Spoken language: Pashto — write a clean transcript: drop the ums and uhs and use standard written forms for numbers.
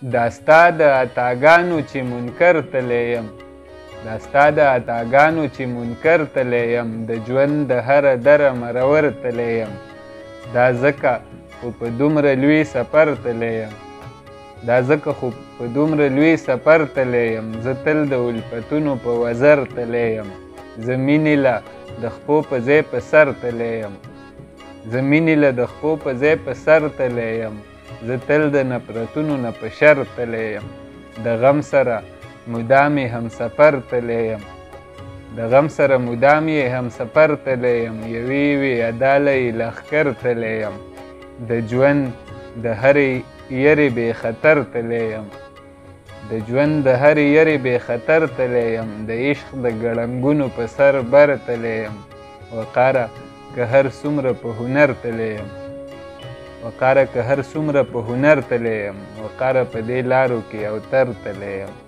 دا ستا د عطاګانو چې منکر تللی یم دا ستا د عطاګانو چې منکر تللی یم د ژوند د هره دره مرور تللی یم دا ځکه خو په دومره لوی سفر تللی یم دا ځکه خو په دومره لوی سفر تللی یم زه تل د الفتونو په وزر تللی یم زه مینې له د خپو په ځای په سر تللی یم زه مینې له د خپو په ځای په سر تللی یم زه تل د نفرتونو نه په شر تللی یم د غم سره مدام یې همسفر تللی یم د غم سره مدام یې همسفر تللی یم یوې یوې ادا له یې لښکر تللی یم د ژوند د هرې یرې بې خطر تللی یم د ژوند د هرې یرې بې خطر تللی یم د عشق د ګړنګونو په سر بر تللی یم وقاره که هر څومره په هنر تللی یم وقاره که هر څومره په هنر تللی یم وقاره په دې لارو کې اوتر تللی یم